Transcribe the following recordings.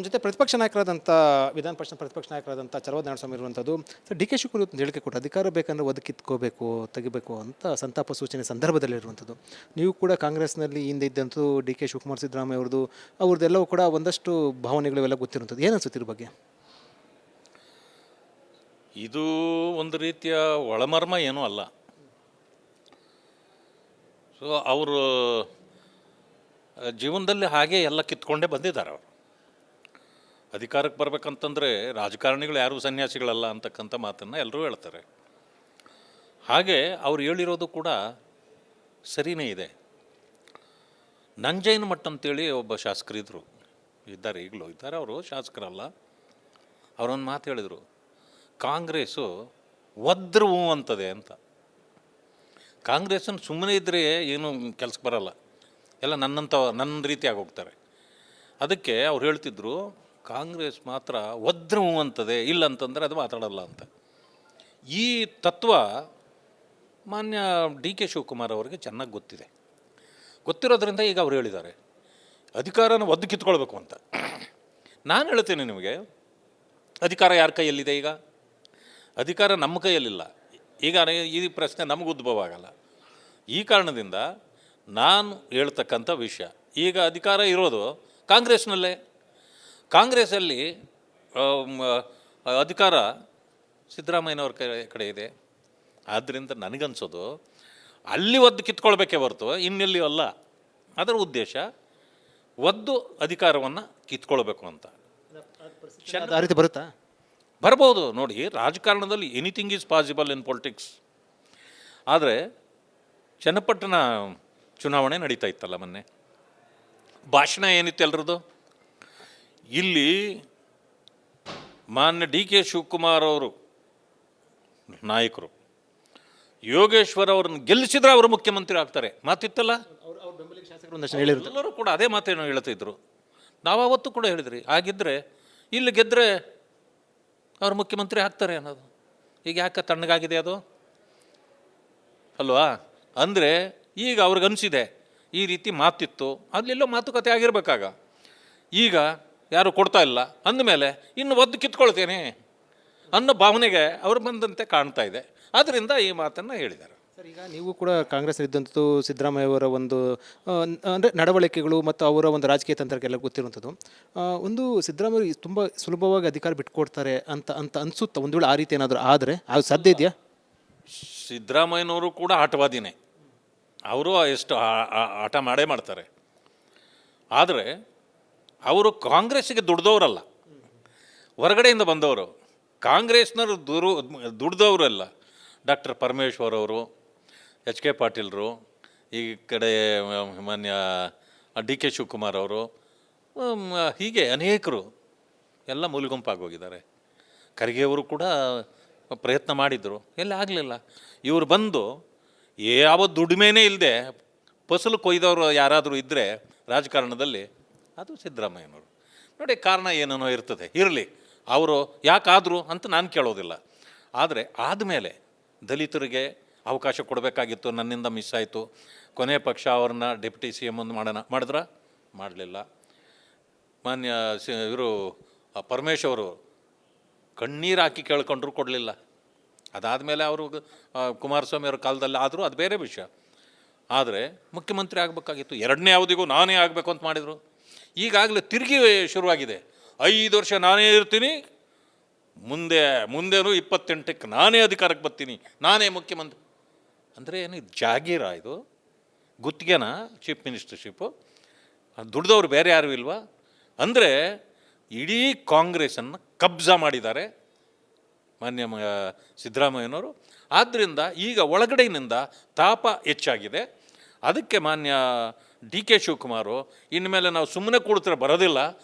ನಮ್ಮ ಜೊತೆ ಪ್ರತಿಪಕ್ಷ ನಾಯಕರಾದಂಥ ವಿಧಾನ ಪರಿಷತ್ ಪ್ರತಿಪಕ್ಷ ನಾಯಕರಾದಂಥ ಚಲವಾದಿ ನಾರಾಯಣಸ್ವಾಮಿ ಇರುವಂಥದ್ದು. ಸರ್, ಡಿ ಕೆ ಶಿವಕುಮಾರ್ ಒಂದು ಹೇಳಿಕೆ ಕೊಟ್ಟು ಅಧಿಕಾರ ಬೇಕಂದ್ರೆ ಒದಕಿತ್ಕೋಬೇಕು, ತೆಗಿಬೇಕು ಅಂತ ಸಂತಾಪ ಸೂಚನೆ ಸಂದರ್ಭದಲ್ಲಿರುವಂಥದ್ದು. ನೀವು ಕೂಡ ಕಾಂಗ್ರೆಸ್ನಲ್ಲಿ ಹಿಂದೆ ಇದ್ದಂತೂ ಡಿ ಕೆ ಶಿವಕುಮಾರ್, ಸಿದ್ದರಾಮಯ್ಯ ಅವ್ರದ್ದೆಲ್ಲವೂ ಕೂಡ ಒಂದಷ್ಟು ಭಾವನೆಗಳು ಎಲ್ಲ ಗೊತ್ತಿರುವಂಥದ್ದು. ಏನು ಅನ್ಸುತ್ತೆ ಇದ್ರ ಬಗ್ಗೆ? ಇದು ಒಂದು ರೀತಿಯ ಒಳಮರ್ಮ ಏನೂ ಅಲ್ಲ. ಸೊ ಅವರು ಜೀವನದಲ್ಲಿ ಹಾಗೆ ಎಲ್ಲ ಕಿತ್ಕೊಂಡೇ ಬಂದಿದ್ದಾರೆ. ಅವರು ಅಧಿಕಾರಕ್ಕೆ ಬರಬೇಕಂತಂದರೆ ರಾಜಕಾರಣಿಗಳು ಯಾರೂ ಸನ್ಯಾಸಿಗಳಲ್ಲ ಅಂತಕ್ಕಂಥ ಮಾತನ್ನು ಎಲ್ಲರೂ ಹೇಳ್ತಾರೆ. ಹಾಗೆ ಅವ್ರು ಹೇಳಿರೋದು ಕೂಡ ಸರಿಯೇ ಇದೆ. ನಂಜಯ್ಯನ ಮಠ ಅಂತೇಳಿ ಒಬ್ಬ ಶಾಸಕರಿದ್ದರು, ಇದ್ದಾರೆ, ಈಗಲೂ ಇದ್ದಾರೆ. ಅವರು ಶಾಸಕರಲ್ಲ. ಅವರೊಂದು ಮಾತು ಹೇಳಿದರು, ಕಾಂಗ್ರೆಸ್ಸು ಒದ್ರೂ ಅಂತದೆ ಅಂತ. ಕಾಂಗ್ರೆಸ್ಸನ್ನು ಸುಮ್ಮನೆ ಇದ್ದರೆ ಏನು ಕೆಲಸಕ್ಕೆ ಬರಲ್ಲ, ಎಲ್ಲ ನನ್ನ ರೀತಿಯಾಗಿ ಹೋಗ್ತಾರೆ. ಅದಕ್ಕೆ ಅವ್ರು ಹೇಳ್ತಿದ್ರು, ಕಾಂಗ್ರೆಸ್ ಮಾತ್ರ ಒದ್ರೂ ಅಂತದೆ, ಇಲ್ಲ ಅಂತಂದರೆ ಅದು ಮಾತಾಡಲ್ಲ ಅಂತ. ಈ ತತ್ವ ಮಾನ್ಯ ಡಿ ಕೆ ಶಿವಕುಮಾರ್ ಅವರಿಗೆ ಚೆನ್ನಾಗಿ ಗೊತ್ತಿದೆ. ಗೊತ್ತಿರೋದ್ರಿಂದ ಈಗ ಅವ್ರು ಹೇಳಿದ್ದಾರೆ ಅಧಿಕಾರನ ಒದ್ದು ಕಿತ್ಕೊಳ್ಬೇಕು ಅಂತ. ನಾನು ಹೇಳ್ತೇನೆ ನಿಮಗೆ, ಅಧಿಕಾರ ಯಾರ ಕೈಯಲ್ಲಿದೆ? ಈಗ ಅಧಿಕಾರ ನಮ್ಮ ಕೈಯಲ್ಲಿಲ್ಲ. ಈಗ ಈ ಪ್ರಶ್ನೆ ನಮಗೂ ಉದ್ಭವ ಆಗಲ್ಲ. ಈ ಕಾರಣದಿಂದ ನಾನು ಹೇಳ್ತಕ್ಕಂಥ ವಿಷಯ, ಈಗ ಅಧಿಕಾರ ಇರೋದು ಕಾಂಗ್ರೆಸ್ನಲ್ಲೇ. ಕಾಂಗ್ರೆಸ್ಸಲ್ಲಿ ಅಧಿಕಾರ ಸಿದ್ದರಾಮಯ್ಯನವ್ರ ಕಡೆ ಇದೆ. ಆದ್ದರಿಂದ ನನಗನ್ಸೋದು ಅಲ್ಲಿ ಒದ್ದು ಕಿತ್ಕೊಳ್ಬೇಕೇ ಹೊರತು ಇನ್ನೆಲ್ಲಿಯೂ ಅಲ್ಲ. ಅದರ ಉದ್ದೇಶ ಒದ್ದು ಅಧಿಕಾರವನ್ನು ಕಿತ್ಕೊಳ್ಬೇಕು ಅಂತ. ಆ ರೀತಿ ಬರುತ್ತಾ? ಬರ್ಬೋದು. ನೋಡಿ, ರಾಜಕಾರಣದಲ್ಲಿ anything is possible in politics. ಆದರೆ ಚನ್ನಪಟ್ಟಣ ಚುನಾವಣೆ ನಡೀತಾ ಇತ್ತಲ್ಲ ಮೊನ್ನೆ, ಭಾಷಣ ಏನಿತ್ತು ಎಲ್ರದ್ದು? ಇಲ್ಲಿ ಮಾನ್ಯ ಡಿ ಕೆ ಶಿವಕುಮಾರ್ ಅವರು ನಾಯಕರು, ಯೋಗೇಶ್ವರ್ ಅವರನ್ನು ಗೆಲ್ಲಿಸಿದ್ರೆ ಅವರು ಮುಖ್ಯಮಂತ್ರಿ ಆಗ್ತಾರೆ ಮಾತಿತ್ತಲ್ಲ. ಎಲ್ಲರೂ ಕೂಡ ಅದೇ ಮಾತೇನೋ ಹೇಳ್ತಿದ್ರು. ನಾವು ಅವತ್ತು ಕೂಡ ಹೇಳಿದ್ರಿ, ಆಗಿದ್ದರೆ ಇಲ್ಲಿ ಗೆದ್ದರೆ ಅವ್ರು ಮುಖ್ಯಮಂತ್ರಿ ಆಗ್ತಾರೆ ಅನ್ನೋದು. ಈಗ ಯಾಕೆ ತಣ್ಣಗಾಗಿದೆ ಅದು ಅಲ್ವಾ? ಅಂದರೆ ಈಗ ಅವ್ರಿಗನ್ಸಿದೆ ಈ ರೀತಿ ಮಾತಿತ್ತು, ಅಲ್ಲೆಲ್ಲೋ ಮಾತುಕತೆ ಆಗಿರ್ಬೇಕಾಗ. ಈಗ ಯಾರು ಕೊಡ್ತಾ ಇಲ್ಲ ಅಂದಮೇಲೆ ಇನ್ನು ಒದ್ದು ಕಿತ್ಕೊಳ್ತೇನೆ ಅನ್ನೋ ಭಾವನೆಗೆ ಅವರು ಬಂದಂತೆ ಕಾಣ್ತಾ ಇದೆ. ಆದ್ದರಿಂದ ಈ ಮಾತನ್ನು ಹೇಳಿದ್ದಾರೆ. ಸರ್, ಈಗ ನೀವು ಕೂಡ ಕಾಂಗ್ರೆಸ್ ಇದ್ದಂಥದ್ದು ಸಿದ್ದರಾಮಯ್ಯ ಅವರ ಒಂದು ಅಂದರೆ ನಡವಳಿಕೆಗಳು ಮತ್ತು ಅವರ ಒಂದು ರಾಜಕೀಯ ತಂತ್ರಕ್ಕೆಲ್ಲ ಗೊತ್ತಿರುವಂಥದ್ದು. ಒಂದು ಸಿದ್ದರಾಮಯ್ಯ ತುಂಬ ಸುಲಭವಾಗಿ ಅಧಿಕಾರ ಬಿಟ್ಕೊಡ್ತಾರೆ ಅಂತ ಅಂತ ಅನಿಸುತ್ತಾ? ಒಂದು ವೇಳೆ ಆ ರೀತಿ ಏನಾದರೂ ಆದರೆ ಅದು ಸಾಧ್ಯ ಇದೆಯಾ? ಸಿದ್ದರಾಮಯ್ಯನವರು ಕೂಡ ಆಟವಾದಿನೇ. ಅವರು ಎಷ್ಟು ಆಟ ಮಾಡೇ ಮಾಡ್ತಾರೆ. ಆದರೆ ಅವರು ಕಾಂಗ್ರೆಸ್ಸಿಗೆ ದುಡ್ದವರಲ್ಲ, ಹೊರಗಡೆಯಿಂದ ಬಂದವರು. ಕಾಂಗ್ರೆಸ್ನವರು ದುಡ್ದವರಲ್ಲ. ಡಾಕ್ಟರ್ ಪರಮೇಶ್ವರ್ ಅವರು, ಎಚ್ ಕೆ ಪಾಟೀಲ್ರು, ಈ ಕಡೆ ಮಾನ್ಯ ಡಿ ಕೆ ಶಿವಕುಮಾರ್ ಅವರು, ಹೀಗೆ ಅನೇಕರು ಎಲ್ಲ ಮೂಲೆಗುಂಪಾಗಿ ಹೋಗಿದ್ದಾರೆ. ಖರ್ಗೆ ಅವರು ಕೂಡ ಪ್ರಯತ್ನ ಮಾಡಿದರು, ಎಲ್ಲ ಆಗಲಿಲ್ಲ. ಇವರು ಬಂದು ಯಾವ ದುಡಿಮೆನೇ ಇಲ್ಲದೆ ಫಸಲು ಕೊಯ್ದವರು ಯಾರಾದರೂ ಇದ್ದರೆ ರಾಜಕಾರಣದಲ್ಲಿ ಅದು ಸಿದ್ದರಾಮಯ್ಯನವರು. ನೋಡಿ, ಕಾರಣ ಏನೇನೋ ಇರ್ತದೆ, ಇರಲಿ. ಅವರು ಯಾಕಾದರೂ ಅಂತ ನಾನು ಕೇಳೋದಿಲ್ಲ. ಆದರೆ ಆದಮೇಲೆ ದಲಿತರಿಗೆ ಅವಕಾಶ ಕೊಡಬೇಕಾಗಿತ್ತು, ನನ್ನಿಂದ ಮಿಸ್ ಆಯಿತು. ಕೊನೆ ಪಕ್ಷ ಅವ್ರನ್ನ ಡೆಪ್ಯೂಟಿ ಸಿ ಎಮ್ ಒಂದು ಮಾಡಲಿಲ್ಲ. ಮಾನ್ಯ ಇವರು ಪರಮೇಶ್ವರು ಕಣ್ಣೀರು ಹಾಕಿ ಕೇಳ್ಕೊಂಡ್ರು, ಕೊಡಲಿಲ್ಲ. ಅದಾದಮೇಲೆ ಅವರು ಕುಮಾರಸ್ವಾಮಿ ಅವ್ರ ಕಾಲದಲ್ಲಿ ಆದರೂ ಅದು ಬೇರೆ ವಿಷಯ. ಆದರೆ ಮುಖ್ಯಮಂತ್ರಿ ಆಗಬೇಕಾಗಿತ್ತು, ಎರಡನೇ ಅವಧಿಗೂ ನಾನೇ ಆಗಬೇಕು ಅಂತ ಮಾಡಿದರು. ಈಗಾಗಲೇ ತಿರುಗಿ ಶುರುವಾಗಿದೆ, 5 ವರ್ಷ ನಾನೇ ಇರ್ತೀನಿ, ಮುಂದೇನು 28ಕ್ಕೆ ನಾನೇ ಅಧಿಕಾರಕ್ಕೆ ಬರ್ತೀನಿ, ನಾನೇ ಮುಖ್ಯಮಂತ್ರಿ. ಅಂದರೆ ಏನು ಜಾಗೀರ? ಇದು ಗುತ್ತಿಗೆನಾ ಚೀಫ್ ಮಿನಿಸ್ಟರ್ಶಿಪ್ಪು? ದುಡ್ದವ್ರು ಬೇರೆ ಯಾರು ಇಲ್ವಾ? ಅಂದರೆ ಇಡೀ ಕಾಂಗ್ರೆಸ್ಸನ್ನು ಕಬ್ಜಾ ಮಾಡಿದ್ದಾರೆ ಮಾನ್ಯ ಸಿದ್ದರಾಮಯ್ಯನವರು. ಆದ್ದರಿಂದ ಈಗ ಒಳಗಡೆಯಿಂದ ತಾಪ ಹೆಚ್ಚಾಗಿದೆ. ಅದಕ್ಕೆ ಮಾನ್ಯ ಡಿ ಕೆ ಶಿವಕುಮಾರು ಇನ್ಮೇಲೆ ನಾವು ಸುಮ್ಮನೆ ಕೂಡ್ತಾರೆ ಬರೋದಿಲ್ಲ,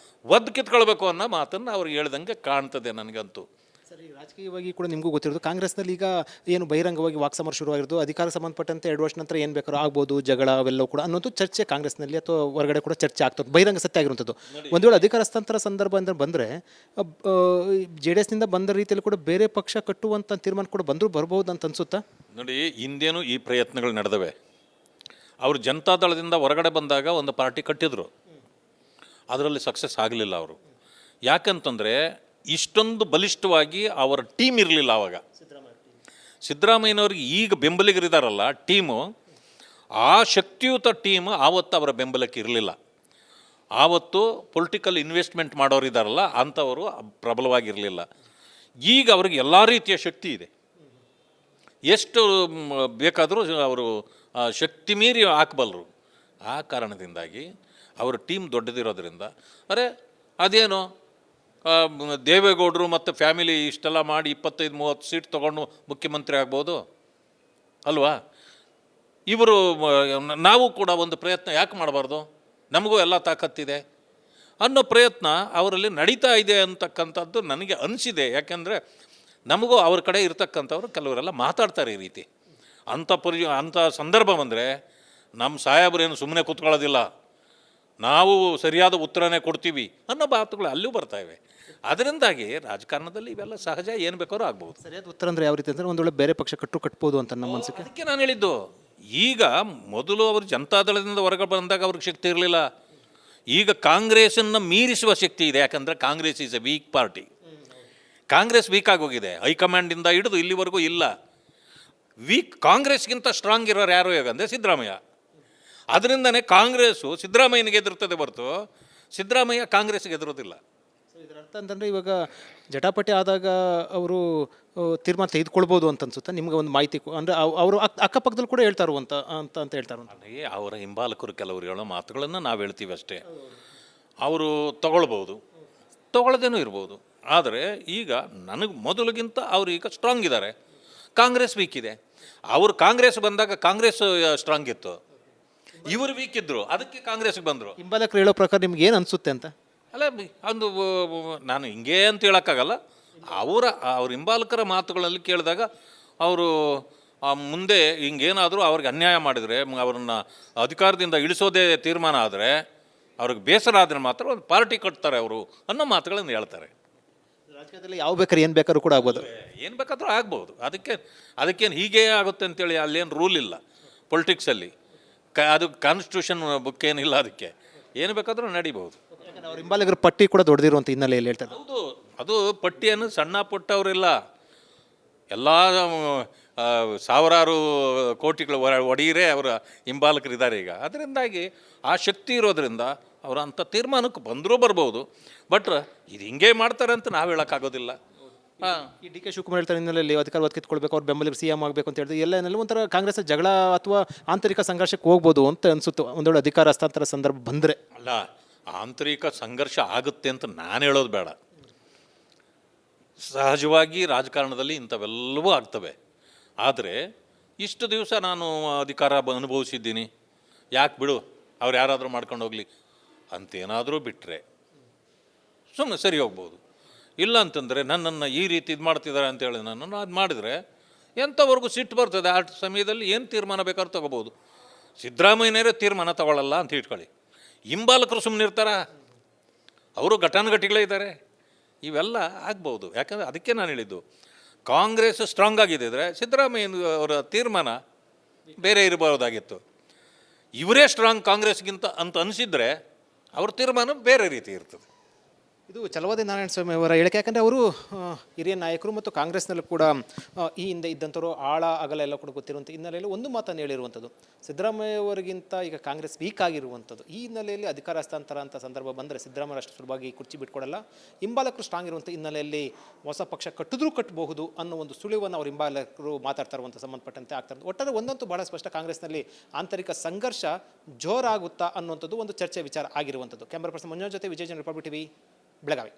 ಒದ್ದು ಕಿತ್ಕೊಳ್ಬೇಕು ಅನ್ನೋ ಮಾತನ್ನು ಅವ್ರು ಹೇಳ್ದಂಗೆ ಕಾಣ್ತದೆ ನನಗಂತೂ. ಸರ್, ಈಗ ರಾಜಕೀಯವಾಗಿ ಕೂಡ ನಿಮಗೂ ಗೊತ್ತಿರೋದು, ಕಾಂಗ್ರೆಸ್ನಲ್ಲಿ ಈಗ ಏನು ಬಹಿರಂಗವಾಗಿ ವಾಕ್ಸಮರ ಶುರುವಾಗಿರೋದು, ಅಧಿಕಾರ ಸಂಬಂಧಪಟ್ಟಂತೆ 2 ವರ್ಷ ನಂತರ ಏನು ಬೇಕಾದ್ರೂ ಆಗ್ಬೋದು, ಜಗಳ ಅವೆಲ್ಲವೂ ಕೂಡ ಅನ್ನೋದು ಚರ್ಚೆ ಕಾಂಗ್ರೆಸ್ನಲ್ಲಿ ಅಥವಾ ಹೊರಗಡೆ ಕೂಡ ಚರ್ಚೆ ಆಗ್ತದೆ, ಬಹಿರಂಗ ಸತ್ಯ ಆಗಿರುವಂಥದ್ದು. ಒಂದು ವೇಳೆ ಅಧಿಕಾರ ಹಸ್ತಾಂತರ ಸಂದರ್ಭ ಅಂತ ಬಂದರೆ JDSನಿಂದ ಬಂದ ರೀತಿಯಲ್ಲಿ ಕೂಡ ಬೇರೆ ಪಕ್ಷ ಕಟ್ಟುವಂಥ ತೀರ್ಮಾನ ಕೂಡ ಬರ್ಬೋದು ಅಂತ ಅನಿಸುತ್ತಾ? ನೋಡಿ, ಹಿಂದೇನು ಈ ಪ್ರಯತ್ನಗಳು ನಡೆದವೆ. ಅವರು ಜನತಾದಳದಿಂದ ಹೊರಗಡೆ ಬಂದಾಗ ಒಂದು ಪಾರ್ಟಿ ಕಟ್ಟಿದ್ರು, ಅದರಲ್ಲಿ ಸಕ್ಸಸ್ ಆಗಲಿಲ್ಲ ಅವರು. ಯಾಕಂತಂದರೆ ಇಷ್ಟೊಂದು ಬಲಿಷ್ಠವಾಗಿ ಅವರ ಟೀಮ್ ಇರಲಿಲ್ಲ ಆವಾಗ. ಸಿದ್ದರಾಮಯ್ಯನವ್ರಿಗೆ ಈಗ ಬೆಂಬಲಿಗರಿದ್ದಾರಲ್ಲ ಟೀಮು, ಆ ಶಕ್ತಿಯುತ ಟೀಮ್ ಆವತ್ತು ಅವರ ಬೆಂಬಲಕ್ಕೆ ಇರಲಿಲ್ಲ. ಆವತ್ತು ಪೊಲಿಟಿಕಲ್ ಇನ್ವೆಸ್ಟ್ಮೆಂಟ್ ಮಾಡೋರಿದ್ದಾರಲ್ಲ ಅಂಥವರು ಪ್ರಬಲವಾಗಿರಲಿಲ್ಲ. ಈಗ ಅವ್ರಿಗೆ ಎಲ್ಲ ರೀತಿಯ ಶಕ್ತಿ ಇದೆ, ಎಷ್ಟು ಬೇಕಾದರೂ ಅವರು ಶಕ್ತಿ ಮೀರಿ ಹಾಕಬಲ್ಲರು. ಆ ಕಾರಣದಿಂದಾಗಿ ಅವರ ಟೀಮ್ ದೊಡ್ಡದಿರೋದ್ರಿಂದ ಅದೇನು ದೇವೇಗೌಡರು ಮತ್ತು ಫ್ಯಾಮಿಲಿ ಇಷ್ಟೆಲ್ಲ ಮಾಡಿ 25-30 ಸೀಟ್ ತೊಗೊಂಡು ಮುಖ್ಯಮಂತ್ರಿ ಆಗ್ಬೋದು ಅಲ್ವಾ? ಇವರು ನಾವು ಕೂಡ ಒಂದು ಪ್ರಯತ್ನ ಯಾಕೆ ಮಾಡಬಾರ್ದು, ನಮಗೂ ಎಲ್ಲ ತಾಕತ್ತಿದೆ ಅನ್ನೋ ಪ್ರಯತ್ನ ಅವರಲ್ಲಿ ನಡೀತಾ ಇದೆ ಅಂತಕ್ಕಂಥದ್ದು ನನಗೆ ಅನಿಸಿದೆ. ಯಾಕೆಂದರೆ ನಮಗೂ ಅವ್ರ ಕಡೆ ಇರ್ತಕ್ಕಂಥವ್ರು ಕೆಲವರೆಲ್ಲ ಮಾತಾಡ್ತಾರೆ ಈ ರೀತಿ. ಅಂಥ ಸಂದರ್ಭ ಬಂದರೆ ನಮ್ಮ ಸಾಹೇಬರೇನು ಸುಮ್ಮನೆ ಕೂತ್ಕೊಳ್ಳೋದಿಲ್ಲ, ನಾವು ಸರಿಯಾದ ಉತ್ತರನೇ ಕೊಡ್ತೀವಿ ಅನ್ನೋ ಮಾತುಗಳು ಅಲ್ಲೂ ಬರ್ತಾಯಿವೆ. ಅದರಿಂದಾಗಿ ರಾಜಕಾರಣದಲ್ಲಿ ಇವೆಲ್ಲ ಸಹಜ, ಏನು ಬೇಕಾದ್ರೂ ಆಗ್ಬೋದು. ಸರಿಯಾದ ಉತ್ತರ ಅಂದರೆ ಯಾವ ರೀತಿ ಅಂದರೆ ಒಂದು ವೇಳೆ ಬೇರೆ ಪಕ್ಷ ಕಟ್ಬೋದು ಅಂತ ನಮ್ಮ ಮನಸ್ಸಿಗೆ. ಅದಕ್ಕೆ ನಾನು ಹೇಳಿದ್ದು, ಈಗ ಮೊದಲು ಅವರು ಜನತಾದಳದಿಂದ ಹೊರಗೆ ಬಂದಾಗ ಅವ್ರಿಗೆ ಶಕ್ತಿ ಇರಲಿಲ್ಲ. ಈಗ ಕಾಂಗ್ರೆಸ್ಸನ್ನು ಮೀರಿಸುವ ಶಕ್ತಿ ಇದೆ. ಯಾಕಂದರೆ Congress is a weak party. Congress weak ಆಗೋಗಿದೆ, ಹೈಕಮಾಂಡಿಂದ ಹಿಡಿದು ಇಲ್ಲಿವರೆಗೂ ಇಲ್ಲ. ಕಾಂಗ್ರೆಸ್ಗಿಂತ ಸ್ಟ್ರಾಂಗ್ ಇರೋರು ಯಾರು ಹೇಗಂದರೆ ಸಿದ್ದರಾಮಯ್ಯ. ಅದರಿಂದನೇ ಕಾಂಗ್ರೆಸ್ಸು ಸಿದ್ದರಾಮಯ್ಯನಿಗೆ ಎದುರ್ತದೆ ಹೊರತು ಸಿದ್ದರಾಮಯ್ಯ ಕಾಂಗ್ರೆಸ್ಗೆ ಎದುರೋದಿಲ್ಲ. ಇದರ ಅರ್ಥ ಅಂತಂದರೆ ಇವಾಗ ಜಟಾಪಟಿ ಆದಾಗ ಅವರು ತೀರ್ಮಾನ ತೆಗೆದುಕೊಳ್ಬೋದು ಅಂತ ಅನ್ಸುತ್ತೆ ನಿಮ್ಗೆ ಒಂದು ಮಾಹಿತಿ ಅಂದರೆ ಅವರು ಅಕ್ಕಪಕ್ಕದಲ್ಲಿ ಕೂಡ ಹೇಳ್ತಾರು ಅಂತ ಹೇಳ್ತಾರಂತ. ಅವರ ಹಿಂಬಾಲಕರು ಕೆಲವರು ಹೇಳೋ ಮಾತುಗಳನ್ನು ನಾವು ಹೇಳ್ತೀವಿ ಅಷ್ಟೇ. ಅವರು ತಗೊಳ್ಬೋದು, ತಗೊಳ್ಳದೇನೂ ಇರ್ಬೋದು. ಆದರೆ ಈಗ ನನಗೆ ಮೊದಲಿಗಿಂತ ಅವರು ಈಗ ಸ್ಟ್ರಾಂಗ್ ಇದ್ದಾರೆ, ಕಾಂಗ್ರೆಸ್ ವೀಕ್ ಇದೆ. ಅವರು ಕಾಂಗ್ರೆಸ್ ಬಂದಾಗ ಕಾಂಗ್ರೆಸ್ ಸ್ಟ್ರಾಂಗ್ ಇತ್ತು, ಇವರು ವೀಕ್ ಇದ್ದರು, ಅದಕ್ಕೆ ಕಾಂಗ್ರೆಸ್ಗೆ ಬಂದರು. ಹಿಂಬಾಲಕರು ಹೇಳೋ ಪ್ರಕಾರ ನಿಮ್ಗೆ ಏನು ಅನಿಸುತ್ತೆ ಅಂತ? ಅಲ್ಲ, ಒಂದು ನಾನು ಹಿಂಗೆ ಅಂತ ಹೇಳೋಕ್ಕಾಗಲ್ಲ. ಅವ್ರ ಹಿಂಬಾಲಕರ ಮಾತುಗಳಲ್ಲಿ ಕೇಳಿದಾಗ ಅವರು ಮುಂದೆ ಹಿಂಗೇನಾದರೂ ಅವ್ರಿಗೆ ಅನ್ಯಾಯ ಮಾಡಿದರೆ, ಅವ್ರನ್ನ ಅಧಿಕಾರದಿಂದ ಇಳಿಸೋದೇ ತೀರ್ಮಾನ ಆದರೆ, ಅವ್ರಿಗೆ ಬೇಸರ ಆದರೆ ಮಾತ್ರ ಒಂದು ಪಾರ್ಟಿ ಕಟ್ತಾರೆ ಅವರು ಅನ್ನೋ ಮಾತುಗಳನ್ನು ಹೇಳ್ತಾರೆ. ರಾಜಕೀಯದಲ್ಲಿ ಯಾವ ಬೇಕಾದ್ರೆ ಏನು ಬೇಕಾದ್ರೂ ಕೂಡ ಆಗ್ಬೋದು, ಏನು ಬೇಕಾದರೂ ಆಗ್ಬೋದು. ಅದಕ್ಕೇನು ಹೀಗೇ ಆಗುತ್ತೆ ಅಂತೇಳಿ ಅಲ್ಲೇನು ರೂಲ್ ಇಲ್ಲ ಪೊಲಿಟಿಕ್ಸಲ್ಲಿ. ಅದು ಕಾನ್ಸ್ಟಿಟ್ಯೂಷನ್ ಬುಕ್ ಏನಿಲ್ಲ, ಅದಕ್ಕೆ ಏನು ಬೇಕಾದರೂ ನಡೀಬಹುದು. ಅವ್ರ ಹಿಂಬಾಲಕರ ಪಟ್ಟಿ ಕೂಡ ದೊಡ್ಡದಿರುವಂಥ ಹಿನ್ನೆಲೆಯಲ್ಲಿ ಹೇಳ್ತಾರೆ. ಹೌದು, ಅದು ಪಟ್ಟಿಯನ್ನು ಸಣ್ಣ ಪುಟ್ಟವರೆಲ್ಲ ಎಲ್ಲ ಸಾವಿರಾರು ಕೋಟಿಗಳು ಒಡೆಯರೇ ಅವರ ಹಿಂಬಾಲಕರಿದ್ದಾರೆ ಈಗ. ಅದರಿಂದಾಗಿ ಆ ಶಕ್ತಿ ಇರೋದ್ರಿಂದ ಅವರು ಅಂಥ ತೀರ್ಮಾನಕ್ಕೆ ಬಂದರೂ ಬರ್ಬೋದು. ಬಟ್ ಇದು ಹಿಂಗೆ ಮಾಡ್ತಾರೆ ಅಂತ ನಾವು ಹೇಳೋಕ್ಕಾಗೋದಿಲ್ಲ. ಈ ಡಿ ಕೆ ಶಿವಕುಮಾರ್ ಹೇಳ್ತಾರೆ ಹಿನ್ನೆಲೆಯಲ್ಲಿ ಅಧಿಕಾರ ಕಿತ್ಕೊಳ್ಬೇಕು, ಅವ್ರ ಬೆಂಬಲಿಗರು CM ಆಗಬೇಕು ಅಂತ ಹೇಳಿದ್ರೆ ಎಲ್ಲ ಒಂಥರ ಕಾಂಗ್ರೆಸ್ ಜಗಳ ಅಥವಾ ಆಂತರಿಕ ಸಂಘರ್ಷಕ್ಕೆ ಹೋಗ್ಬೋದು ಅಂತ ಅನಿಸುತ್ತೆ ಒಂದು ವೇಳೆ ಅಧಿಕಾರ ಹಸ್ತಾಂತರ ಸಂದರ್ಭ ಬಂದರೆ. ಅಲ್ಲ, ಆಂತರಿಕ ಸಂಘರ್ಷ ಆಗುತ್ತೆ ಅಂತ ನಾನು ಹೇಳೋದು ಬೇಡ. ಸಹಜವಾಗಿ ರಾಜಕಾರಣದಲ್ಲಿ ಇಂಥವೆಲ್ಲವೂ ಆಗ್ತವೆ. ಆದರೆ ಇಷ್ಟು ದಿವಸ ನಾನು ಅಧಿಕಾರ ಅನುಭವಿಸಿದ್ದೀನಿ, ಯಾಕೆ ಬಿಡು ಅವ್ರು ಯಾರಾದರೂ ಮಾಡ್ಕೊಂಡು ಹೋಗಲಿ ಅಂತೇನಾದರೂ ಬಿಟ್ಟರೆ ಸುಮ್ಮನೆ ಸರಿ ಹೋಗ್ಬೋದು. ಇಲ್ಲ ಅಂತಂದರೆ ನನ್ನನ್ನು ಈ ರೀತಿ ಇದು ಮಾಡ್ತಿದ್ದಾರೆ ಅಂತೇಳಿ ನನ್ನನ್ನು ಅದು ಮಾಡಿದರೆ ಎಂಥವರೆಗೂ ಸಿಟ್ಟು ಬರ್ತದೆ. ಆ ಸಮಯದಲ್ಲಿ ಏನು ತೀರ್ಮಾನ ಬೇಕಾದ್ರೂ ತೊಗೋಬೋದು. ಸಿದ್ದರಾಮಯ್ಯನವರೇ ತೀರ್ಮಾನ ತಗೊಳ್ಳಲ್ಲ ಅಂತ ಇಟ್ಕೊಳ್ಳಿ, ಹಿಂಬಾಲಕರು ಸುಮ್ಮನೆ ಇರ್ತಾರ? ಅವರು ಘಟಾನುಘಟಿಗಳೇ ಇದ್ದಾರೆ. ಇವೆಲ್ಲ ಆಗ್ಬೋದು. ಯಾಕಂದರೆ ಅದಕ್ಕೆ ನಾನು ಹೇಳಿದ್ದು, ಕಾಂಗ್ರೆಸ್ ಸ್ಟ್ರಾಂಗ್ ಆಗಿದ್ದರೆ ಸಿದ್ದರಾಮಯ್ಯ ಅವರ ತೀರ್ಮಾನ ಬೇರೆ ಇರಬಹುದಾಗಿತ್ತು. ಇವರೇ ಸ್ಟ್ರಾಂಗ್ ಕಾಂಗ್ರೆಸ್ಗಿಂತ ಅಂತ ಅನಿಸಿದರೆ ಅವ್ರ ತೀರ್ಮಾನ ಬೇರೆ ರೀತಿ ಇರ್ತದೆ. ಇದು ಚಲವಾದಿ ನಾರಾಯಣ ಸ್ವಾಮಿ ಅವರ ಹೇಳಿಕೆ. ಯಾಕಂದರೆ ಅವರು ಹಿರಿಯ ನಾಯಕರು ಮತ್ತು ಕಾಂಗ್ರೆಸ್ನಲ್ಲಿ ಕೂಡ ಈ ಹಿಂದೆ ಇದ್ದಂಥವ್ರು ಆಳ ಅಗಲ ಎಲ್ಲ ಕೂಡ ಗೊತ್ತಿರುವಂಥ ಹಿನ್ನೆಲೆಯಲ್ಲಿ ಒಂದು ಮಾತನ್ನು ಹೇಳಿರುವಂಥದ್ದು, ಸಿದ್ದರಾಮಯ್ಯ ಅವರಿಗಿಂತ ಈಗ ಕಾಂಗ್ರೆಸ್ ವೀಕ್ ಆಗಿರುವಂಥದ್ದು. ಈ ಹಿನ್ನೆಲೆಯಲ್ಲಿ ಅಧಿಕಾರ ಹಸ್ತಾಂತರ ಅಂತ ಸಂದರ್ಭ ಬಂದರೆ ಸಿದ್ದರಾಮಯ್ಯ ಅಷ್ಟು ಸುಲಭವಾಗಿ ಕುರ್ಚಿ ಬಿಟ್ಕೊಡಲ್ಲ. ಹಿಂಬಾಲಕರು ಸ್ಟ್ರಾಂಗ್ ಇರುವಂಥ ಹಿನ್ನೆಲೆಯಲ್ಲಿ ಹೊಸ ಪಕ್ಷ ಕಟ್ಟಿದ್ರೂ ಕಟ್ಟಬಹುದು ಅನ್ನೋ ಒಂದು ಸುಳಿವನ್ನು ಅವ್ರ ಹಿಂಬಾಲಕರು ಮಾತಾಡ್ತಾ ಇರುವಂಥ ಸಂಬಂಧಪಟ್ಟಂತೆ ಆಗ್ತಾರೆ. ಒಟ್ಟಾರೆ ಒಂದಂತೂ ಬಹಳ ಸ್ಪಷ್ಟ, ಕಾಂಗ್ರೆಸ್ನಲ್ಲಿ ಆಂತರಿಕ ಸಂಘರ್ಷ ಜೋರಾಗುತ್ತಾ ಅನ್ನುವಂಥದ್ದು ಒಂದು ಚರ್ಚೆ ವಿಚಾರ ಆಗಿರುವಂಥದ್ದು. ಕ್ಯಾಮರಾ ಪರ್ಸನ್ ಮಂಜುನಾಥ್ ಜೊತೆ ವಿಜಯ್ ಜನ, ರಿಪಬ್ಲಿಕ್ ಟಿವಿ, ಬೆಳಗಾವಿ.